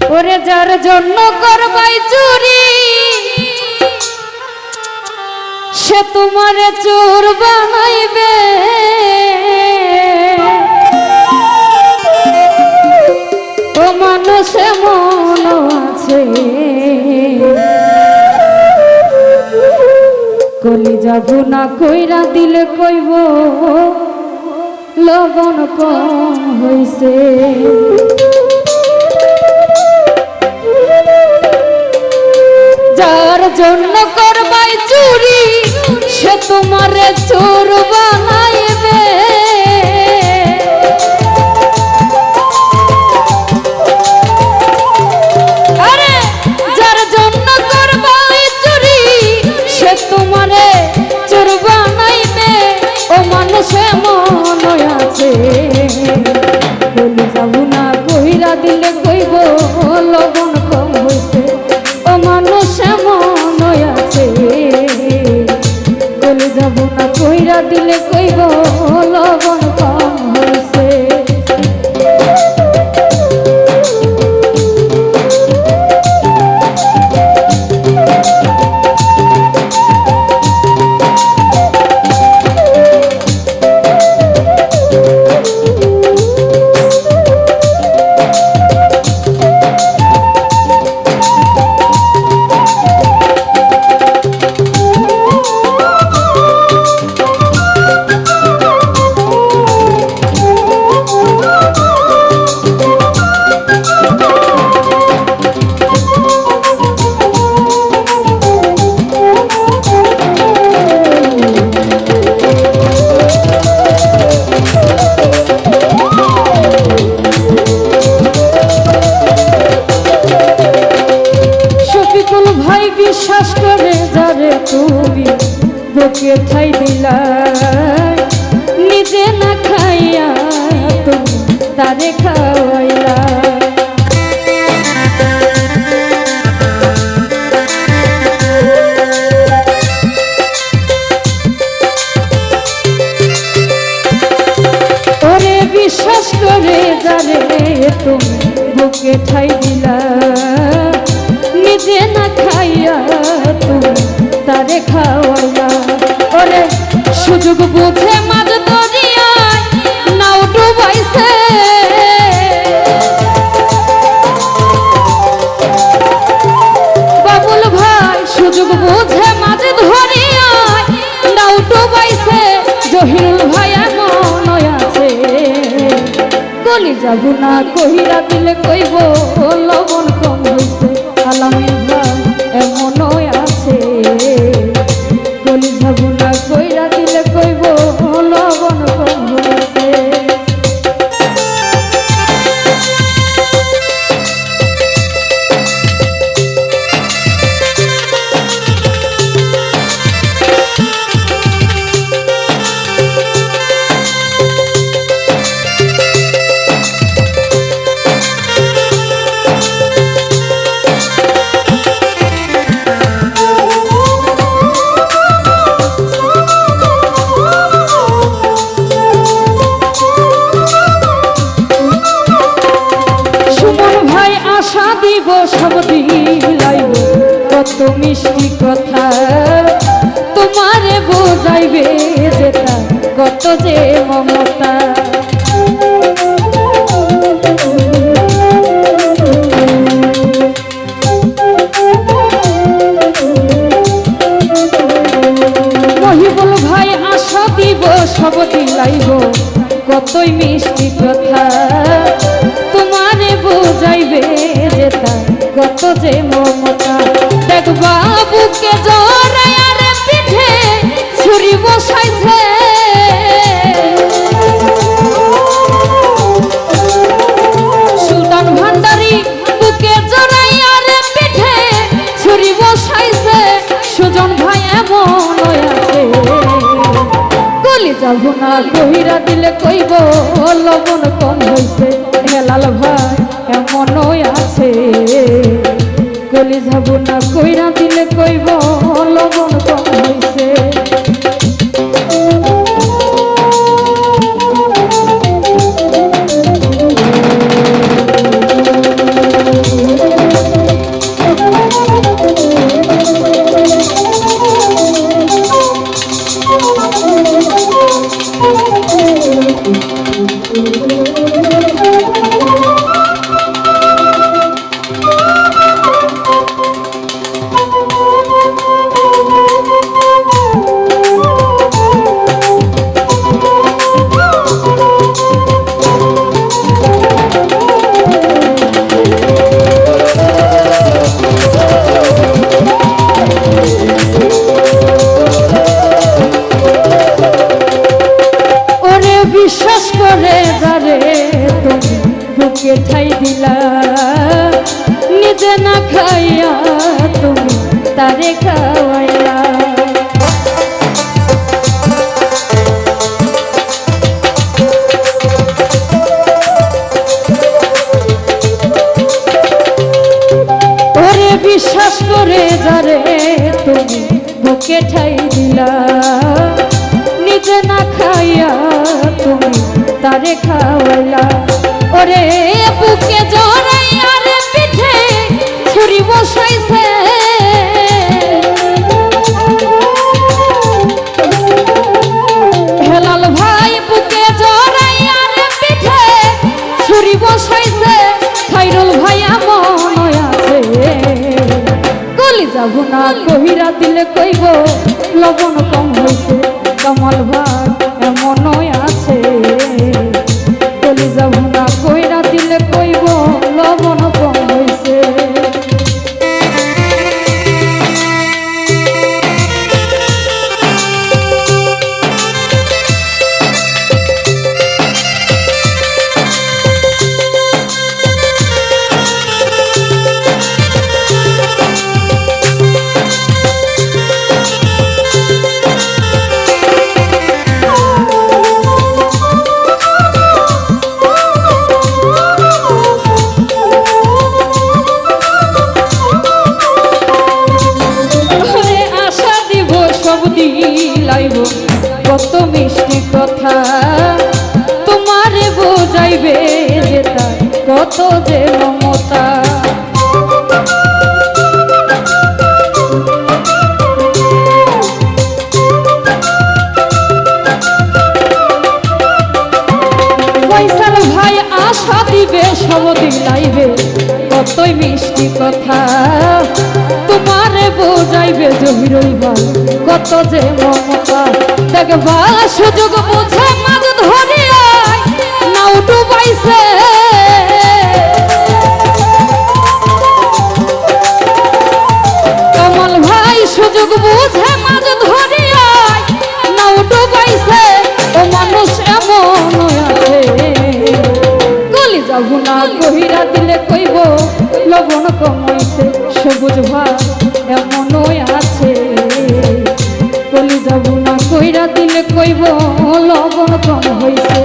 ওরে যার জন্য করবাই চুরি সে তোমারে চোর বানাইবে ও মানুষে মন আছে কলি যাব না কইরা দিলে কইব লবণ কম হইছে যার জন্য করবাই চুরি সে তোমারে চোর বানাইবে আরে যার জন্য করবাই চুরি সে তোমারে চোর বানাইবে ও মানুষে মন আছে বলি যাব না কইরা দিলে কইব লবণ কম হইছে ও মানুষে মন আছে বলি যাব না কইরা দিলে কইব লবণ কম হইছে বিশ্বাস করে যারে তুমি বুকে ঠাই দিলা নিজে না খাইয়া তুমি তারে খাওয়াইলা ওরে বিশ্বাস করে যারে তুমি বুকে ঠাই দিলা নিজে না খাইয়া তুমি তারে খাওয়াইলা ওরে সুযোগ বুঝে মাঝ দরিয়ায় নাও ডুবাইছে বাবুল ভাই সুযোগ বুঝে মাঝ দরিয়ায় নাও ডুবাইছে জহিরুল ভাই এমন আছে কলি যাব না কহিরা দিলে কইব লবণ কম হইছে আলামিন ভাই এমনই আছে কলি যাব না কইরা দিলে কইব লবণ কম হইছে সব দিলাইব কত মিষ্টি কথা তোমারে বোঝাইবে যেটা কত যে মমতা মহিবুল ভাই আশা দিব সব দিলাইব কতই মিষ্টি কথা তোমারে বোঝাইবে যেটা কত যে মমতা দেখ বাবুকে জড়াইয়া রে পিঠে ছুরি বসাইছে সুলতান ভান্ডারি বুকে জড়াইয়া রে পিঠে ছুরি বসাইছে সুজন ভাই এমন আছে কলি যাব না কহিরা দিলে কইব লবণ কম হইছে হেলাল ভাই এমনই আছে কলি যাব না কইরা দিলে কইব লবণ কম হইছে বিশ্বাস করে যারে তুমি বুকে ঠাই দিলা, নিজে না খাইয়া তুমি তারে খাওয়াইলা। ওরে বুকে জড়াইয়া রে পিঠে ছুরি বসাইছে, হেলাল ভাই বুকে জড়াইয়া রে পিঠে ছুরি বসাইছে। খাইরুল ভাইয়া মনে আছে, গলি যাব না কহিরা দিলে কইব লবণ কম হইছে। কমল ভাই এমনই আছে, গলি যাব না কহিরা দিলে কইব লবণ কম হইছে। কত মিষ্টি কথা তোমারে বোঝাইবে যে তার কত যে মমতা। ফয়সাল ভাই আশা দিবে সব দিলাইবে কতই মিষ্টি কথা তোমারে বোঝাইবে জহিরুল ভাই কত যে মমতা। দেখবা সুযোগ বুঝে মাঝ ধরিয়া নাও ডুবাইছে, কমল ভাই সুযোগ বুঝে মাঝ ধরিয়া নাও ডুবাইছে। ও মানুষ এমন আছে, গলি যাব না কহিরা দিলে কইব লবণ কমাইছে। সবুজ ভাই এমনই আছে, গলি যাব না কইরা দিলে কইব লবণ কম হইছে।